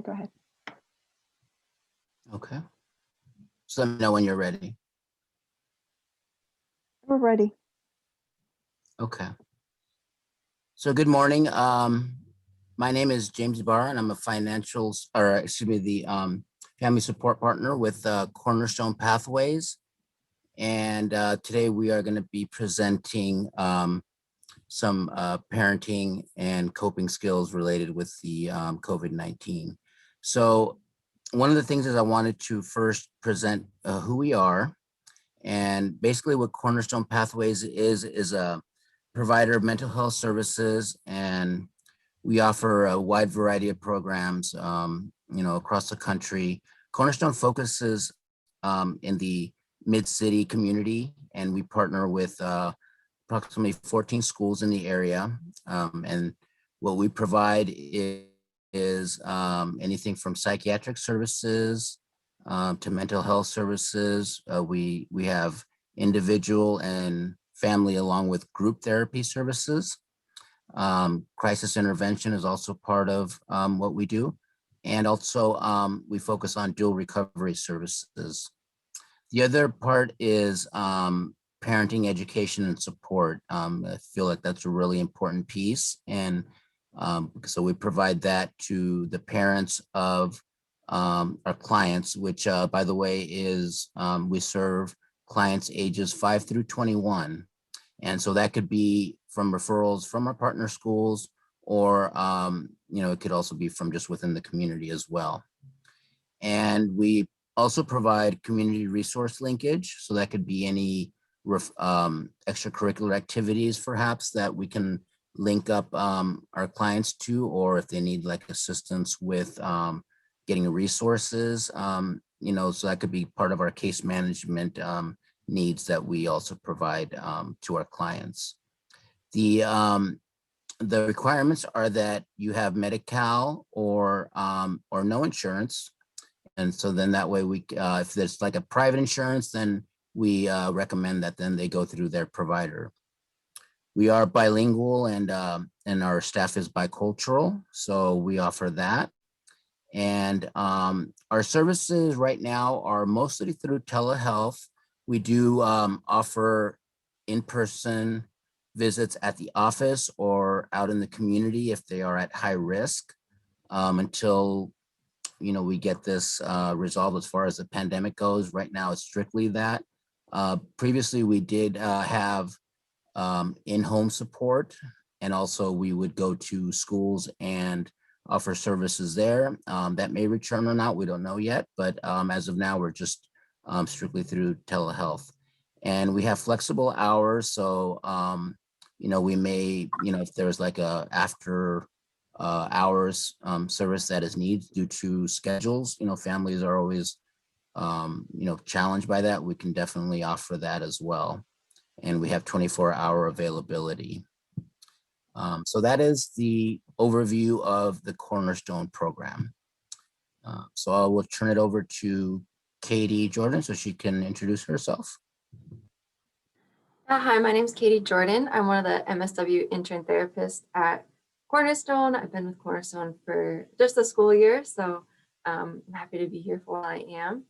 Go ahead. Okay. So let me know when you're ready. We're ready. Okay. So good morning. My name is James Barr, and I'm a the family support partner with Cornerstone Pathways. And today we are going to be presenting some parenting and coping skills related with the COVID-19. So one of the things is I wanted to first present who we are. And basically what Cornerstone Pathways is a provider of mental health services, and we offer a wide variety of programs, across the country. Cornerstone focuses in the mid-city community, and we partner with approximately 14 schools in the area. And what we provide is anything from psychiatric services to mental health services. We have individual and family along with group therapy services. Crisis intervention is also part of what we do. And also we focus on dual recovery services. The other part is parenting education and support. I feel like that's a really important piece. And so we provide that to the parents of our clients, which by the way is we serve clients ages 5 through 21. And so that could be from referrals from our partner schools, or it could also be from just within the community as well. And we also provide community resource linkage. So that could be any extracurricular activities perhaps that we can link up our clients to, or if they need like assistance with getting resources, so that could be part of our case management needs that we also provide to our clients. The requirements are that you have Medi-Cal or no insurance. And so then that way if there's like a private insurance, then we recommend that then they go through their provider. We are bilingual and our staff is bicultural, so we offer that. And our services right now are mostly through telehealth. We do offer in-person visits at the office or out in the community if they are at high risk until we get this resolved as far as the pandemic goes. Right now it's strictly that. Previously we did have in-home support, and also we would go to schools and offer services there. That may return or not, we don't know yet, but as of now we're just strictly through telehealth. And we have flexible hours, so we may, if there's like a after hours service that is needed due to schedules, families are always challenged by that, we can definitely offer that as well. And we have 24-hour availability. So that is the overview of the Cornerstone program. So I will turn it over to Katie Jordan so she can introduce herself. Hi, my name is Katie Jordan. I'm one of the MSW intern therapists at Cornerstone. I've been with Cornerstone for just the school year, so I'm happy to be here for what I am.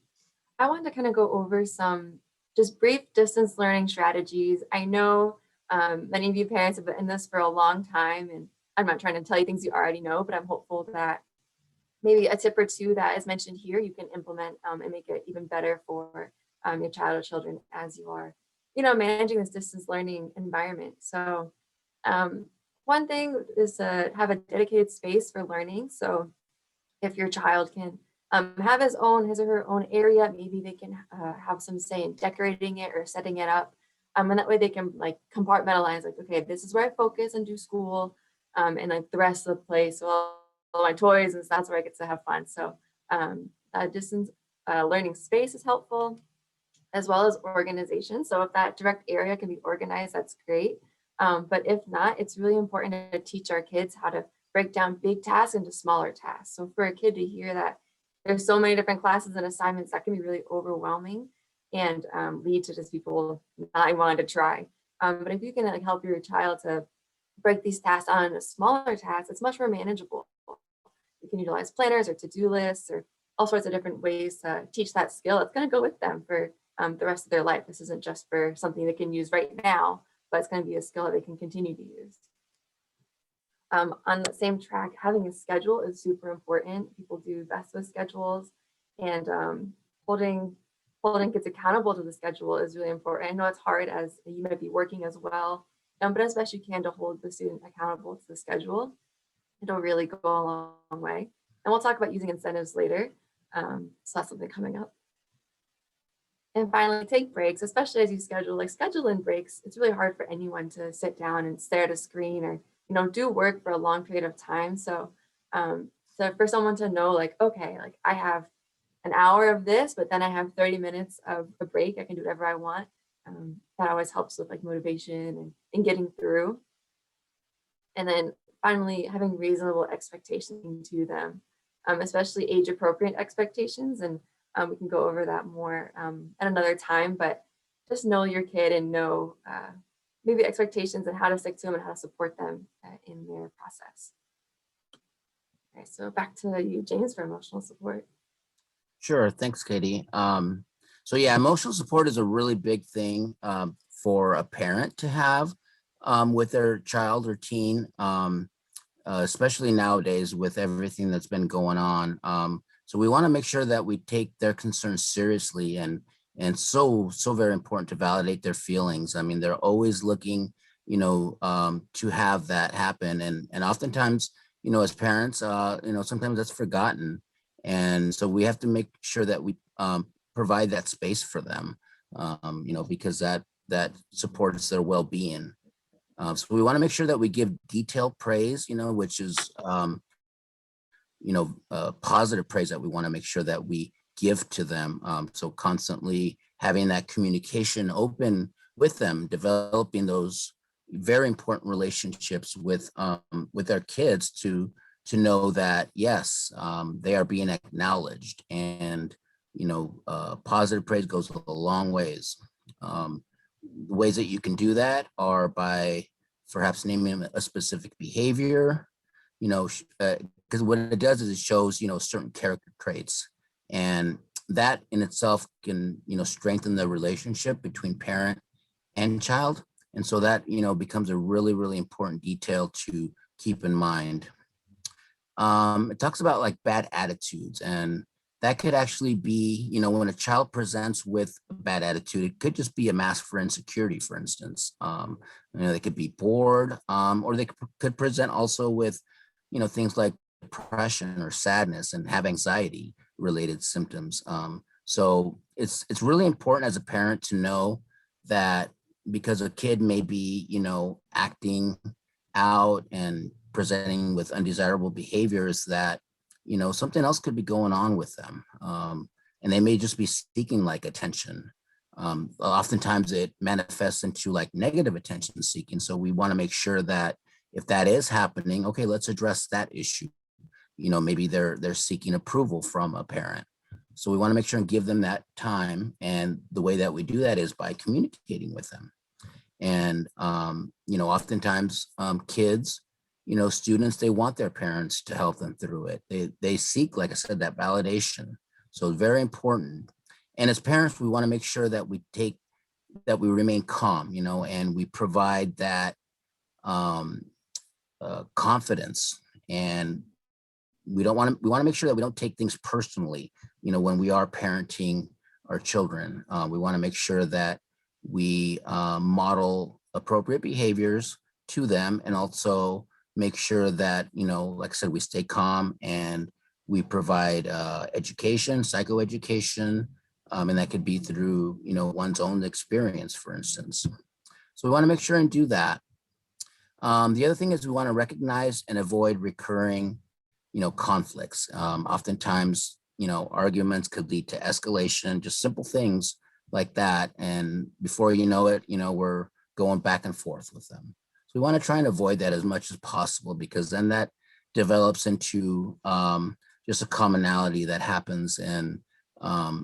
I wanted to kind of go over some just brief distance learning strategies. I know many of you parents have been in this for a long time, and I'm not trying to tell you things you already know, but I'm hopeful that maybe a tip or two that is mentioned here you can implement and make it even better for your child or children as you are, managing this distance learning environment. So one thing is to have a dedicated space for learning. So if your child can have his or her own area, maybe they can have some say in decorating it or setting it up. And that way they can like compartmentalize, like, okay, this is where I focus and do school. And like the rest of the place, well, all my toys, and that's where I get to have fun. So distance learning space is helpful, as well as organization. So if that direct area can be organized, that's great. But if not, it's really important to teach our kids how to break down big tasks into smaller tasks. So for a kid to hear that there's so many different classes and assignments, that can be really overwhelming and lead to just people not wanting to try. But if you can like help your child to break these tasks down into smaller tasks, it's much more manageable. can utilize planners or to-do lists or all sorts of different ways to teach that skill. It's going to go with them for the rest of their life. This isn't just for something they can use right now, but it's going to be a skill that they can continue to use. On the same track, having a schedule is super important. People do best with schedules, and holding kids accountable to the schedule is really important. I know it's hard as you might be working as well, but as best you can to hold the student accountable to the schedule. It'll really go a long way. And we'll talk about using incentives later. So that's something coming up. And finally, take breaks, especially as you schedule, like schedule in breaks. It's really hard for anyone to sit down and stare at a screen or, do work for a long period of time. So, so for someone to know like, okay, like I have an hour of this, but then I have 30 minutes of a break. I can do whatever I want. That always helps with like motivation and getting through. And then finally, having reasonable expectations to them, especially age appropriate expectations. And we can go over that more at another time, but just know your kid and know maybe expectations and how to stick to them and how to support them in their process. Okay, so back to you, James, for emotional support. Sure. Thanks, Katie. So yeah, emotional support is a really big thing for a parent to have with their child or teen, especially nowadays with everything that's been going on. So we want to make sure that we take their concerns seriously, and so very important to validate their feelings. I mean, they're always looking, to have that happen, and oftentimes, as parents, sometimes that's forgotten. And so we have to make sure that we provide that space for them, because that supports their well-being. So we want to make sure that we give detailed praise, which is, positive praise that we want to make sure that we give to them. So constantly having that communication open with them, developing those very important relationships with their kids to know that, yes, they are being acknowledged, and, positive praise goes a long ways. The ways that you can do that are by perhaps naming a specific behavior, because what it does is it shows, certain character traits, and that in itself can, strengthen the relationship between parent and child. And so that, becomes a really, really important detail to keep in mind. It talks about like bad attitudes, and that could actually be, when a child presents with a bad attitude, it could just be a mask for insecurity, for instance. They could be bored, or they could present also with, things like depression or sadness and have anxiety related symptoms. So it's really important as a parent to know that, because a kid may be, acting out and presenting with undesirable behaviors, that, something else could be going on with them. And they may just be seeking like attention. Oftentimes it manifests into like negative attention seeking. So we want to make sure that if that is happening, okay, let's address that issue. Maybe they're seeking approval from a parent. So we want to make sure and give them that time. And the way that we do that is by communicating with them. And, oftentimes kids, students, they want their parents to help them through it. They seek, like I said, that validation. So it's very important. And as parents, we want to make sure that we remain calm, and we provide that confidence. And we want to make sure that we don't take things personally, when we are parenting our children. We want to make sure that we model appropriate behaviors to them, and also make sure that, like I said, we stay calm, and we provide education, psychoeducation, and that could be through, one's own experience, for instance. So we want to make sure and do that. The other thing is we want to recognize and avoid recurring, conflicts. Oftentimes, arguments could lead to escalation, just simple things like that. And before you know it, we're going back and forth with them. So we want to try and avoid that as much as possible, because then that develops into just a commonality that happens. And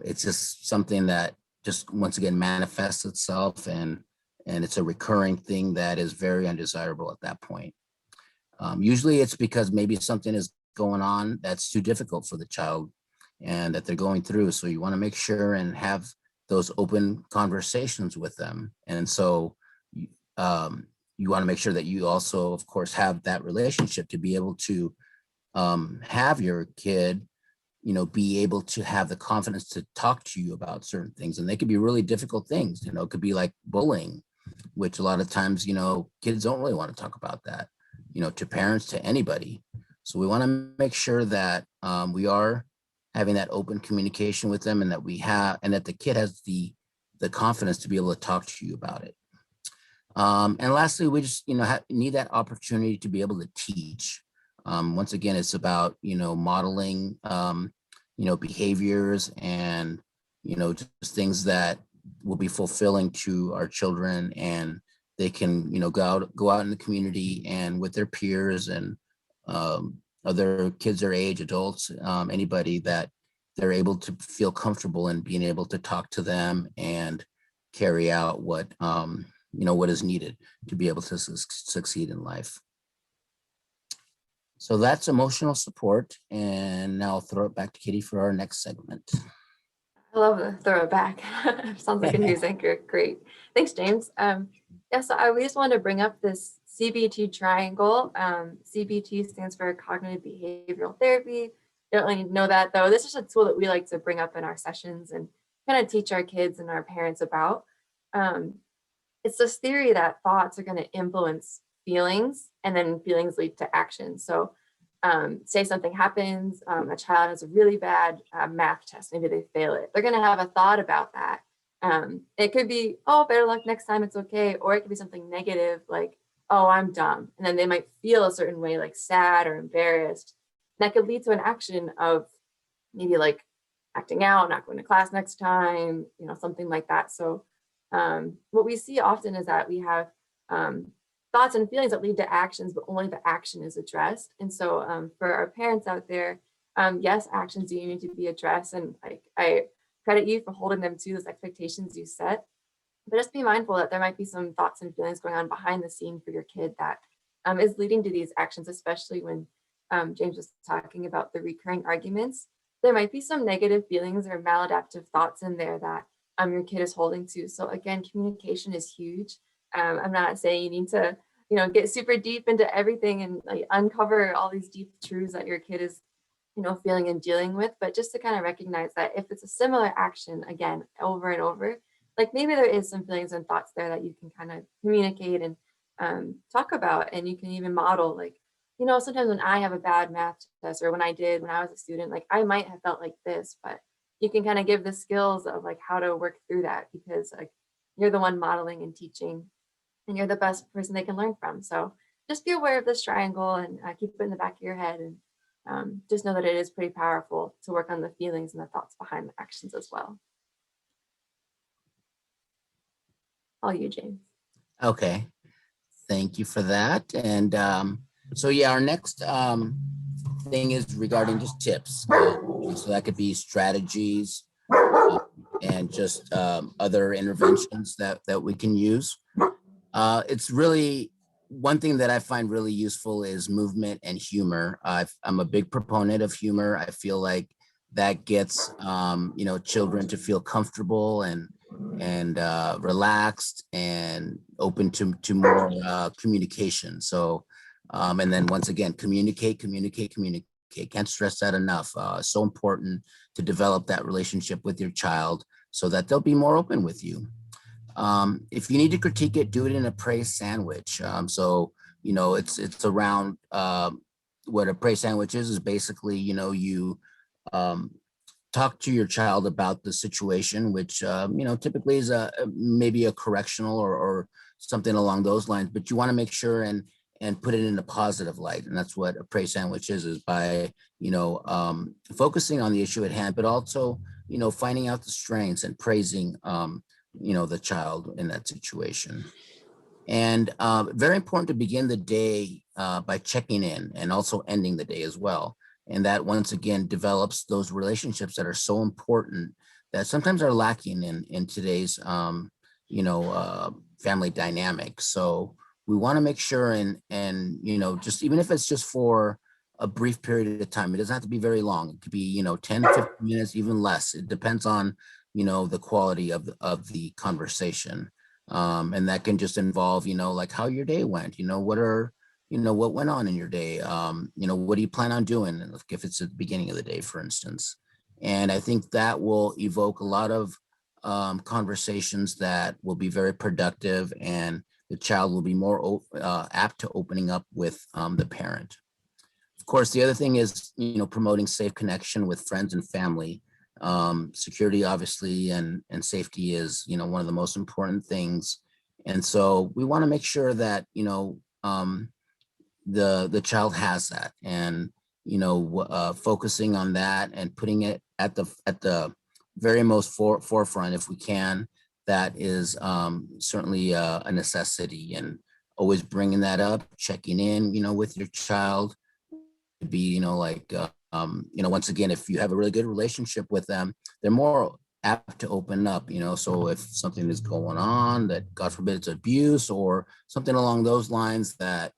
it's just something that just, once again, manifests itself, and it's a recurring thing that is very undesirable at that point. Usually it's because maybe something is going on that's too difficult for the child and that they're going through. So you want to make sure and have those open conversations with them. And so you want to make sure that you also, of course, have that relationship to be able to have your kid, be able to have the confidence to talk to you about certain things. And they could be really difficult things, it could be like bullying, which a lot of times, kids don't really want to talk about that, to parents, to anybody. So we want to make sure that we are having that open communication with them, and that the kid has the confidence to be able to talk to you about it. And lastly, we just, need that opportunity to be able to teach. Once again, it's about, modeling, behaviors and, just things that will be fulfilling to our children, and they can, go out in the community and with their peers and other kids their age, adults, anybody that they're able to feel comfortable in being able to talk to them and carry out what is needed to be able to succeed in life. So that's emotional support. And now I'll throw it back to Kitty for our next segment. I love the throw it back. Sounds like a news anchor. Great. Thanks, James. So we just wanted to bring up this CBT triangle. CBT stands for cognitive behavioral therapy. You don't really know that, though. This is a tool that we like to bring up in our sessions and kind of teach our kids and our parents about. It's this theory that thoughts are going to influence feelings, and then feelings lead to action. So say something happens, a child has a really bad math test, maybe they fail it. They're going to have a thought about that. It could be, oh, better luck next time, it's okay. Or it could be something negative like, oh, I'm dumb. And then they might feel a certain way, like sad or embarrassed. That could lead to an action of maybe like acting out, not going to class next time, something like that. So what we see often is that we have thoughts and feelings that lead to actions, but only the action is addressed. And so for our parents out there, yes, actions do need to be addressed. And I credit you for holding them to those expectations you set. But just be mindful that there might be some thoughts and feelings going on behind the scene for your kid that is leading to these actions, especially when James was talking about the recurring arguments. There might be some negative feelings or maladaptive thoughts in there that your kid is holding to. So again, communication is huge. I'm not saying you need to, get super deep into everything and like uncover all these deep truths that your kid is, feeling and dealing with, but just to kind of recognize that if it's a similar action, again, over and over, like maybe there is some feelings and thoughts there that you can kind of communicate and talk about, and you can even model, like, sometimes when I have a bad math test, or when I was a student, like I might have felt like this, but you can kind of give the skills of like how to work through that, because like you're the one modeling and teaching, and you're the best person they can learn from. So just be aware of this triangle and keep it in the back of your head, and just know that it is pretty powerful to work on the feelings and the thoughts behind the actions as well. All you, James. Okay, thank you for that. And so yeah, our next thing is regarding just tips. So that could be strategies and just other interventions that we can use. It's really one thing that I find really useful is movement and humor. I'm a big proponent of humor. I feel like that gets children to feel comfortable and relaxed and open to more communication. So and then once again, communicate. Can't stress that enough. So important to develop that relationship with your child so that they'll be more open with you. If you need to critique it, do it in a praise sandwich. So, it's around what a praise sandwich is basically, you talk to your child about the situation, which, typically is maybe a correctional or something along those lines, but you want to make sure and put it in a positive light. And that's what a praise sandwich is by, focusing on the issue at hand, but also, finding out the strengths and praising, the child in that situation. And very important to begin the day by checking in and also ending the day as well. And that once again develops those relationships that are so important that sometimes are lacking in today's family dynamic. So we want to make sure and just even if it's just for a brief period of time. It doesn't have to be very long. It could be, 10, 15 minutes, even less. It depends on, the quality of the conversation. And that can just involve, like how your day went, what went on in your day? What do you plan on doing? If it's at the beginning of the day, for instance. And I think that will evoke a lot of conversations that will be very productive, and the child will be more apt to opening up with the parent. Of course, the other thing is, promoting safe connection with friends and family. Security, obviously, and safety is, one of the most important things. And so we want to make sure that, the child has that, and, focusing on that and putting it at the very most forefront if we can. That is certainly a necessity, and always bringing that up, checking in, with your child, be, once again, if you have a really good relationship with them, they're more apt to open up, so if something is going on that, God forbid, it's abuse or something along those lines, that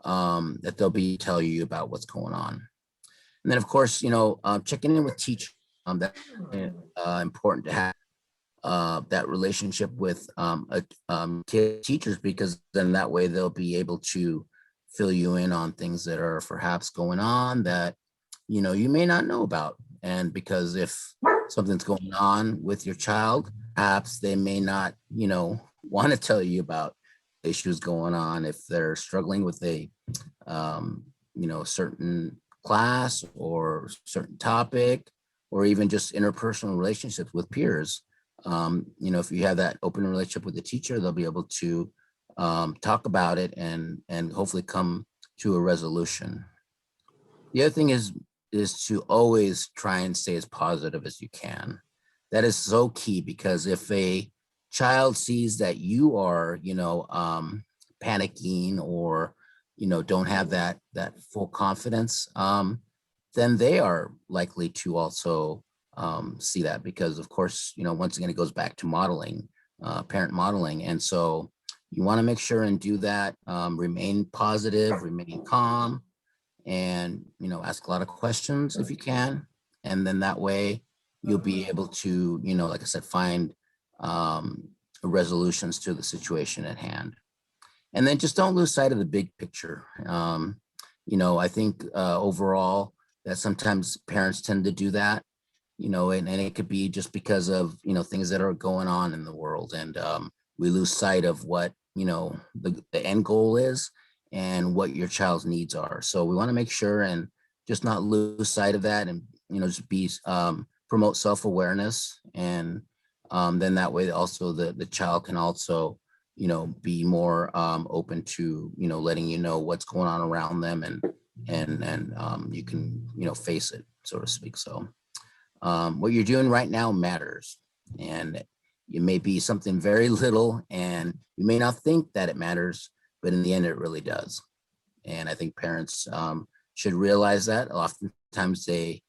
they'll be tell you about what's going on. And then, of course, checking in with teachers. That's important to have that relationship with teachers, because then that way they'll be able to fill you in on things that are perhaps going on that you may not know about. And because if something's going on with your child, perhaps they may not want to tell you about issues going on if they're struggling with a certain class or certain topic, or even just interpersonal relationships with peers. If you have that open relationship with the teacher, they'll be able to talk about it and hopefully come to a resolution. The other thing is to always try and stay as positive as you can. That is so key, because if a child sees that you are, panicking, or don't have that full confidence, then they are likely to also see that, because of course, once again, it goes back to modeling, parent modeling. And so you want to make sure and do that, remain positive, remain calm, and, ask a lot of questions if you can. And then that way you'll be able to, like I said, find resolutions to the situation at hand. And then just don't lose sight of the big picture. I think overall that sometimes parents tend to do that, and it could be just because of, things that are going on in the world. And we lose sight of what, the end goal is and what your child's needs are. So we want to make sure and just not lose sight of that, and, just be, promote self-awareness. And then that way also the child can also, be more open to, letting you know what's going on around them, and you can, face it, so to speak. So what you're doing right now matters, and it may be something very little, and you may not think that it matters, but in the end, it really does. And I think parents should realize that. Oftentimes they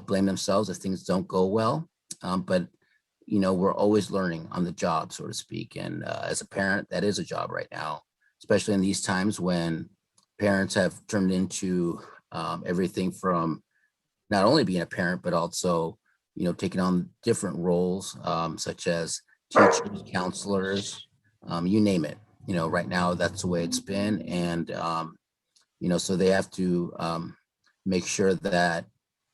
blame themselves if things don't go well, but we're always learning on the job, so to speak. And as a parent, that is a job right now, especially in these times when parents have turned into everything from not only being a parent, but also, taking on different roles, such as teachers, counselors, you name it. Right now, that's the way it's been. And, so they have to make sure that,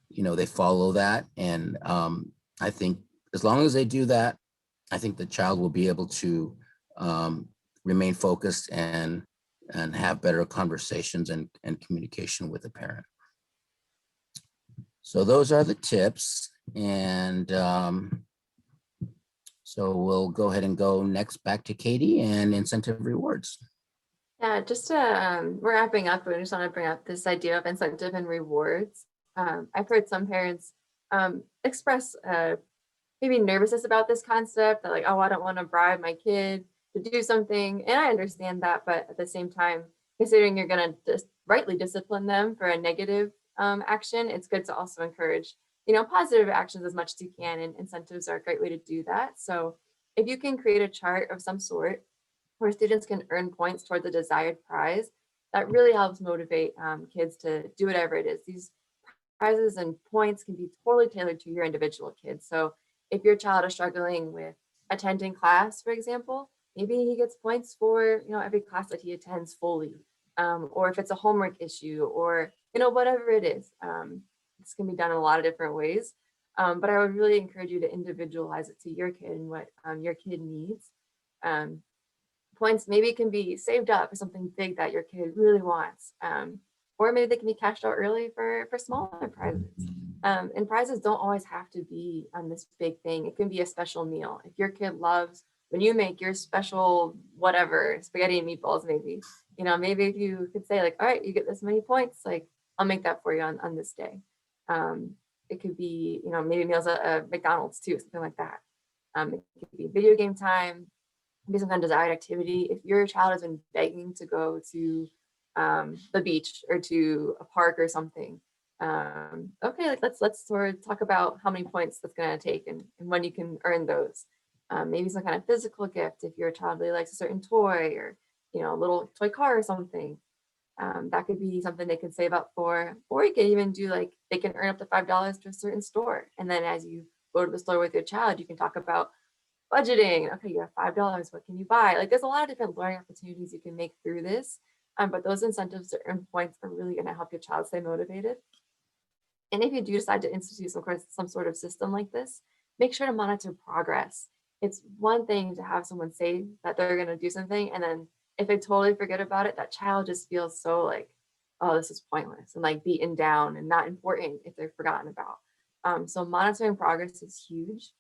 they follow that. And I think as long as they do that, I think the child will be able to remain focused and have better conversations and communication with the parent. So those are the tips. And so we'll go ahead and go next back to Katie and incentive rewards. Yeah, just to, we're wrapping up, but I just want to bring up this idea of incentive and rewards. I've heard some parents express maybe nervousness about this concept, that like, oh, I don't want to bribe my kid to do something. And I understand that, but at the same time, considering you're going to rightly discipline them for a negative action, it's good to also encourage, positive actions as much as you can. And incentives are a great way to do that. So if you can create a chart of some sort where students can earn points towards a desired prize, that really helps motivate kids to do whatever it is. These prizes and points can be totally tailored to your individual kid. So if your child is struggling with attending class, for example, maybe he gets points for, every class that he attends fully. Or if it's a homework issue or, whatever it is. This can be done in a lot of different ways. But I would really encourage you to individualize it to your kid and what your kid needs. Um, Points maybe can be saved up for something big that your kid really wants. Or maybe they can be cashed out early for smaller prizes. And prizes don't always have to be on this big thing. It can be a special meal. If your kid loves when you make your special whatever, spaghetti and meatballs, maybe, maybe if you could say like, all right, you get this many points, like I'll make that for you on this day. It could be, maybe meals at McDonald's too, something like that. It could be video game time, be some kind of desired activity. If your child has been begging to go to the beach or to a park or something, okay, like let's sort of talk about how many points that's going to take and when you can earn those. Maybe some kind of physical gift if your child really likes a certain toy or a little toy car or something. That could be something they can save up for, or you can even do like they can earn up to $5 to a certain store, and then as you go to the store with your child, you can talk about budgeting. Okay, you have $5. What can you buy? Like there's a lot of different learning opportunities you can make through this. But those incentives to earn points are really going to help your child stay motivated. And if you do decide to institute some sort of system like this, make sure to monitor progress. It's one thing to have someone say that they're going to do something, and then if they totally forget about it, that child just feels so like, oh, this is pointless and like beaten down and not important if they're forgotten about. So monitoring progress is huge.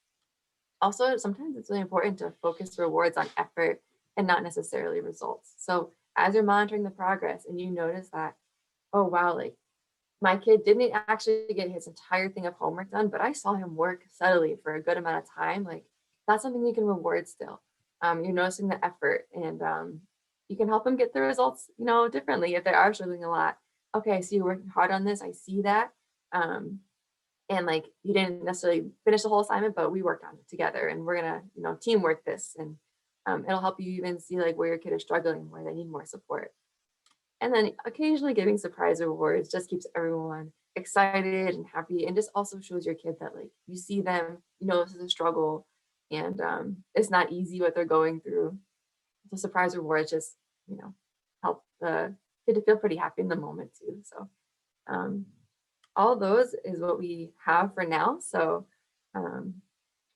Also, sometimes it's really important to focus rewards on effort and not necessarily results. So as you're monitoring the progress and you notice that, oh wow, like my kid didn't actually get his entire thing of homework done, but I saw him work steadily for a good amount of time. Like that's something you can reward still. You're noticing the effort, and you can help them get the results, differently if they are struggling a lot. Okay, I see you're working hard on this. I see that. And like you didn't necessarily finish the whole assignment, but we worked on it together, and we're gonna, teamwork this, and it'll help you even see like where your kid is struggling, where they need more support. And then occasionally giving surprise rewards just keeps everyone excited and happy, and just also shows your kid that like you see them, this is a struggle, and it's not easy what they're going through. So surprise rewards just, help the kid to feel pretty happy in the moment too. So um, all those is what we have for now. So um,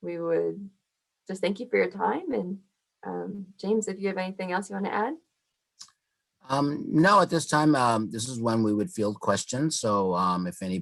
we would just thank you for your time. And James, if you have anything else you want to add? No, at this time, this is when we would field questions. So if anybody